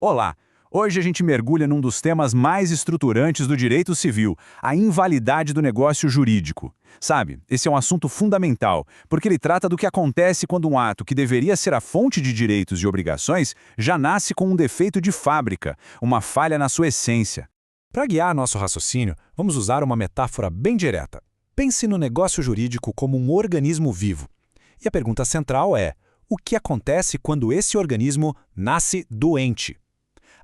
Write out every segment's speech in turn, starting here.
Olá! Hoje a gente mergulha num dos temas mais estruturantes do direito civil, a invalidade do negócio jurídico. Sabe, esse é um assunto fundamental, porque ele trata do que acontece quando um ato que deveria ser a fonte de direitos e obrigações já nasce com um defeito de fábrica, uma falha na sua essência. Para guiar nosso raciocínio, vamos usar uma metáfora bem direta. Pense no negócio jurídico como um organismo vivo. E a pergunta central é: o que acontece quando esse organismo nasce doente?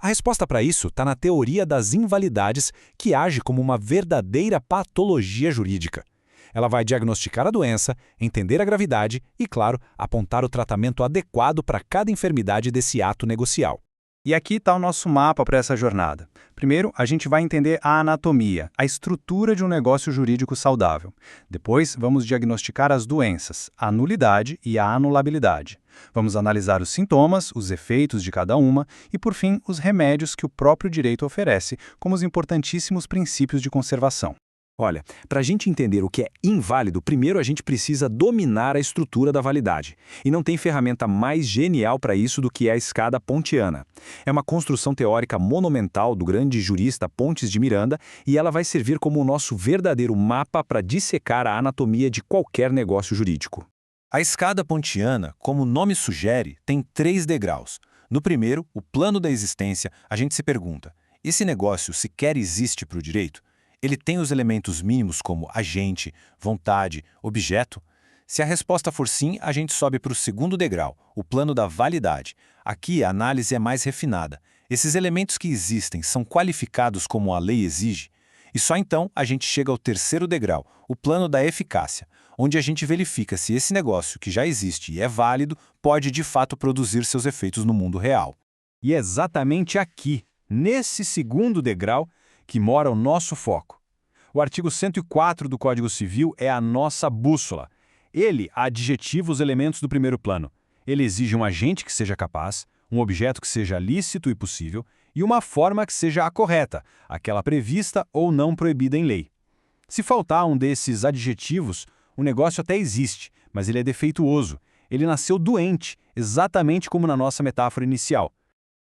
A resposta para isso está na teoria das invalidades, que age como uma verdadeira patologia jurídica. Ela vai diagnosticar a doença, entender a gravidade e, claro, apontar o tratamento adequado para cada enfermidade desse ato negocial. E aqui está o nosso mapa para essa jornada. Primeiro, a gente vai entender a anatomia, a estrutura de um negócio jurídico saudável. Depois, vamos diagnosticar as doenças, a nulidade e a anulabilidade. Vamos analisar os sintomas, os efeitos de cada uma e, por fim, os remédios que o próprio direito oferece, como os importantíssimos princípios de conservação. Olha, para a gente entender o que é inválido, primeiro a gente precisa dominar a estrutura da validade. E não tem ferramenta mais genial para isso do que a escada pontiana. É uma construção teórica monumental do grande jurista Pontes de Miranda e ela vai servir como o nosso verdadeiro mapa para dissecar a anatomia de qualquer negócio jurídico. A escada pontiana, como o nome sugere, tem 3 degraus. No primeiro, o plano da existência, a gente se pergunta: esse negócio sequer existe para o direito? Ele tem os elementos mínimos como agente, vontade, objeto? Se a resposta for sim, a gente sobe para o segundo degrau, o plano da validade. Aqui a análise é mais refinada. Esses elementos que existem são qualificados como a lei exige? E só então a gente chega ao terceiro degrau, o plano da eficácia, onde a gente verifica se esse negócio que já existe e é válido pode de fato produzir seus efeitos no mundo real. E é exatamente aqui, nesse segundo degrau, que mora o nosso foco. O artigo 104 do Código Civil é a nossa bússola. Ele adjetiva os elementos do primeiro plano. Ele exige um agente que seja capaz, um objeto que seja lícito e possível, e uma forma que seja a correta, aquela prevista ou não proibida em lei. Se faltar um desses adjetivos, o negócio até existe, mas ele é defeituoso. Ele nasceu doente, exatamente como na nossa metáfora inicial.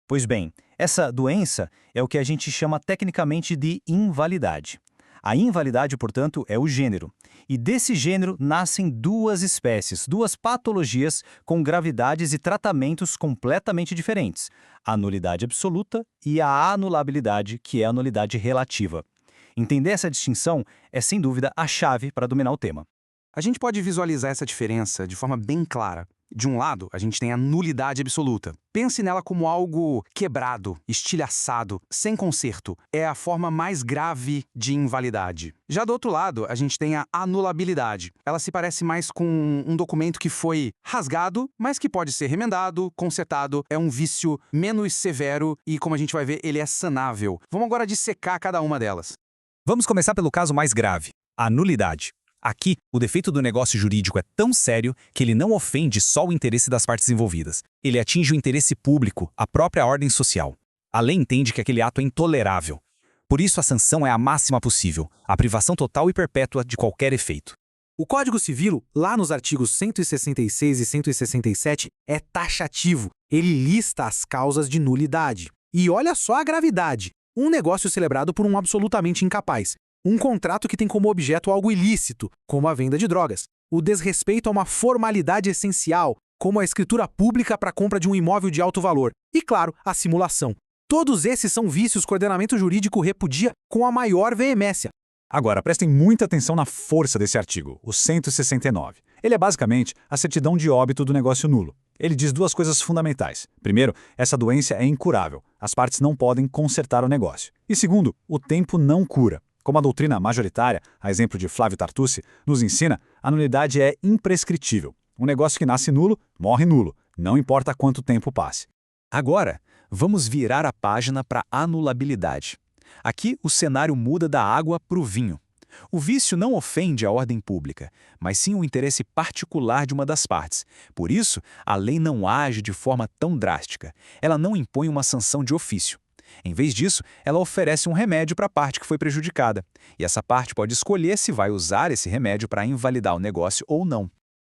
Pois bem, essa doença é o que a gente chama tecnicamente de invalidade. A invalidade, portanto, é o gênero. E desse gênero nascem 2 espécies, 2 patologias com gravidades e tratamentos completamente diferentes: a nulidade absoluta e a anulabilidade, que é a nulidade relativa. Entender essa distinção é, sem dúvida, a chave para dominar o tema. A gente pode visualizar essa diferença de forma bem clara. De um lado, a gente tem a nulidade absoluta. Pense nela como algo quebrado, estilhaçado, sem conserto. É a forma mais grave de invalidade. Já do outro lado, a gente tem a anulabilidade. Ela se parece mais com um documento que foi rasgado, mas que pode ser remendado, consertado. É um vício menos severo e, como a gente vai ver, ele é sanável. Vamos agora dissecar cada uma delas. Vamos começar pelo caso mais grave, a nulidade. Aqui, o defeito do negócio jurídico é tão sério que ele não ofende só o interesse das partes envolvidas. Ele atinge o interesse público, a própria ordem social. A lei entende que aquele ato é intolerável. Por isso, a sanção é a máxima possível, a privação total e perpétua de qualquer efeito. O Código Civil, lá nos artigos 166 e 167, é taxativo. Ele lista as causas de nulidade. E olha só a gravidade. Um negócio celebrado por um absolutamente incapaz. Um contrato que tem como objeto algo ilícito, como a venda de drogas. O desrespeito a uma formalidade essencial, como a escritura pública para a compra de um imóvel de alto valor. E, claro, a simulação. Todos esses são vícios que o ordenamento jurídico repudia com a maior veemência. Agora, prestem muita atenção na força desse artigo, o 169. Ele é basicamente a certidão de óbito do negócio nulo. Ele diz 2 coisas fundamentais. Primeiro, essa doença é incurável. As partes não podem consertar o negócio. E segundo, o tempo não cura. Como a doutrina majoritária, a exemplo de Flávio Tartucci, nos ensina, a nulidade é imprescritível. Um negócio que nasce nulo, morre nulo, não importa quanto tempo passe. Agora, vamos virar a página para a anulabilidade. Aqui, o cenário muda da água para o vinho. O vício não ofende a ordem pública, mas sim o interesse particular de uma das partes. Por isso, a lei não age de forma tão drástica. Ela não impõe uma sanção de ofício. Em vez disso, ela oferece um remédio para a parte que foi prejudicada. E essa parte pode escolher se vai usar esse remédio para invalidar o negócio ou não.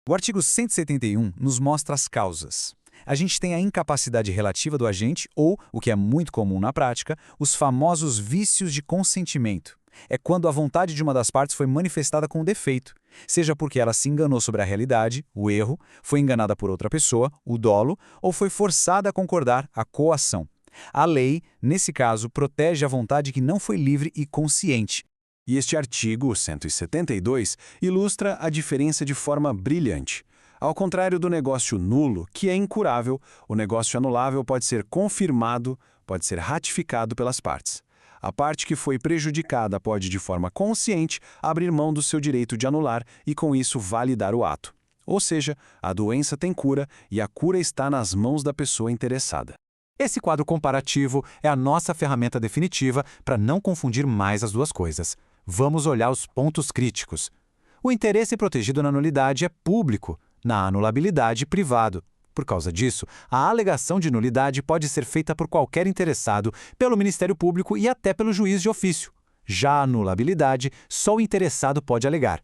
O artigo 171 nos mostra as causas. A gente tem a incapacidade relativa do agente ou, o que é muito comum na prática, os famosos vícios de consentimento. É quando a vontade de uma das partes foi manifestada com defeito, seja porque ela se enganou sobre a realidade, o erro, foi enganada por outra pessoa, o dolo, ou foi forçada a concordar, a coação. A lei, nesse caso, protege a vontade que não foi livre e consciente. E este artigo 172 ilustra a diferença de forma brilhante. Ao contrário do negócio nulo, que é incurável, o negócio anulável pode ser confirmado, pode ser ratificado pelas partes. A parte que foi prejudicada pode, de forma consciente, abrir mão do seu direito de anular e, com isso, validar o ato. Ou seja, a doença tem cura e a cura está nas mãos da pessoa interessada. Esse quadro comparativo é a nossa ferramenta definitiva para não confundir mais as duas coisas. Vamos olhar os pontos críticos. O interesse protegido na nulidade é público, na anulabilidade, privado. Por causa disso, a alegação de nulidade pode ser feita por qualquer interessado, pelo Ministério Público e até pelo juiz de ofício. Já a anulabilidade, só o interessado pode alegar.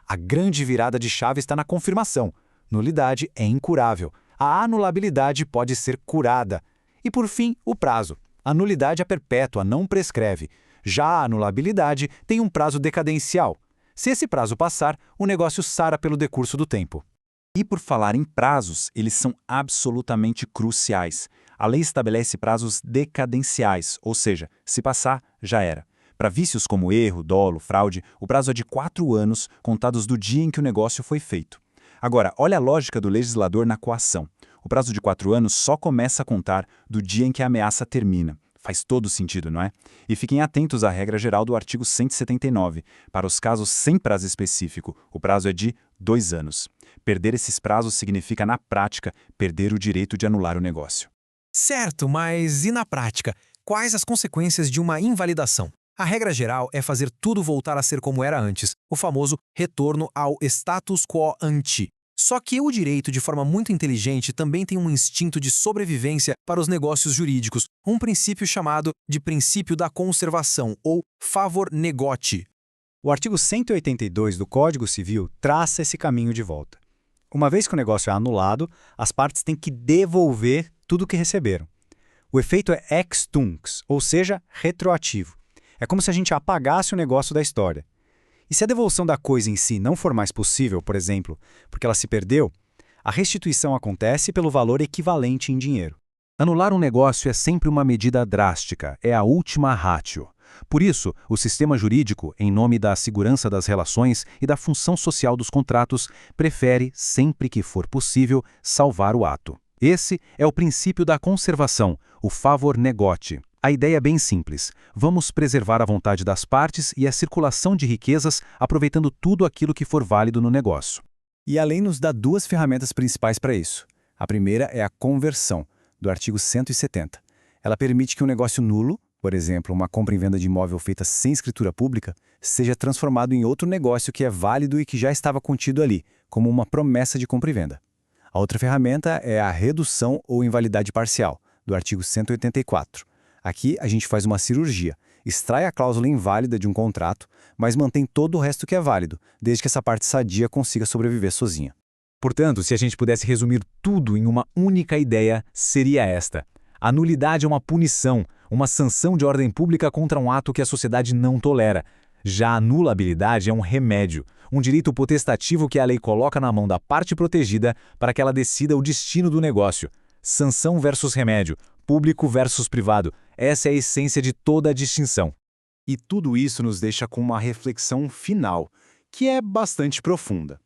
A grande virada de chave está na confirmação. Nulidade é incurável. A anulabilidade pode ser curada. E, por fim, o prazo. A nulidade é perpétua, não prescreve. Já a anulabilidade tem um prazo decadencial. Se esse prazo passar, o negócio sara pelo decurso do tempo. E por falar em prazos, eles são absolutamente cruciais. A lei estabelece prazos decadenciais, ou seja, se passar, já era. Para vícios como erro, dolo, fraude, o prazo é de 4 anos, contados do dia em que o negócio foi feito. Agora, olha a lógica do legislador na coação. O prazo de 4 anos só começa a contar do dia em que a ameaça termina. Faz todo sentido, não é? E fiquem atentos à regra geral do artigo 179. Para os casos sem prazo específico, o prazo é de 2 anos. Perder esses prazos significa, na prática, perder o direito de anular o negócio. Certo, mas e na prática? Quais as consequências de uma invalidação? A regra geral é fazer tudo voltar a ser como era antes, o famoso retorno ao status quo ante. Só que o direito, de forma muito inteligente, também tem um instinto de sobrevivência para os negócios jurídicos, um princípio chamado de princípio da conservação, ou favor negotii. O artigo 182 do Código Civil traça esse caminho de volta. Uma vez que o negócio é anulado, as partes têm que devolver tudo o que receberam. O efeito é ex tunc, ou seja, retroativo. É como se a gente apagasse o negócio da história. E se a devolução da coisa em si não for mais possível, por exemplo, porque ela se perdeu, a restituição acontece pelo valor equivalente em dinheiro. Anular um negócio é sempre uma medida drástica, é a última ratio. Por isso, o sistema jurídico, em nome da segurança das relações e da função social dos contratos, prefere, sempre que for possível, salvar o ato. Esse é o princípio da conservação, o favor negotii. A ideia é bem simples. Vamos preservar a vontade das partes e a circulação de riquezas, aproveitando tudo aquilo que for válido no negócio. E a lei nos dá 2 ferramentas principais para isso. A primeira é a conversão, do artigo 170. Ela permite que um negócio nulo, por exemplo, uma compra e venda de imóvel feita sem escritura pública, seja transformado em outro negócio que é válido e que já estava contido ali, como uma promessa de compra e venda. A outra ferramenta é a redução ou invalidade parcial, do artigo 184. Aqui a gente faz uma cirurgia, extrai a cláusula inválida de um contrato, mas mantém todo o resto que é válido, desde que essa parte sadia consiga sobreviver sozinha. Portanto, se a gente pudesse resumir tudo em uma única ideia, seria esta. A nulidade é uma punição, uma sanção de ordem pública contra um ato que a sociedade não tolera. Já a anulabilidade é um remédio, um direito potestativo que a lei coloca na mão da parte protegida para que ela decida o destino do negócio. Sanção versus remédio, público versus privado. Essa é a essência de toda a distinção. E tudo isso nos deixa com uma reflexão final, que é bastante profunda.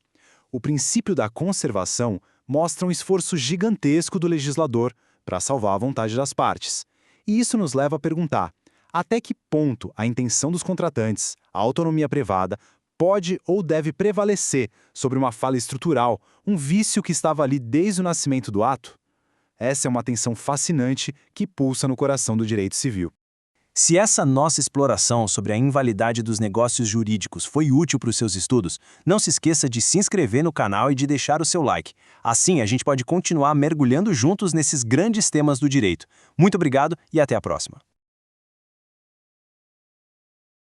O princípio da conservação mostra um esforço gigantesco do legislador para salvar a vontade das partes. E isso nos leva a perguntar, até que ponto a intenção dos contratantes, a autonomia privada, pode ou deve prevalecer sobre uma falha estrutural, um vício que estava ali desde o nascimento do ato? Essa é uma tensão fascinante que pulsa no coração do direito civil. Se essa nossa exploração sobre a invalidade dos negócios jurídicos foi útil para os seus estudos, não se esqueça de se inscrever no canal e de deixar o seu like. Assim, a gente pode continuar mergulhando juntos nesses grandes temas do direito. Muito obrigado e até a próxima.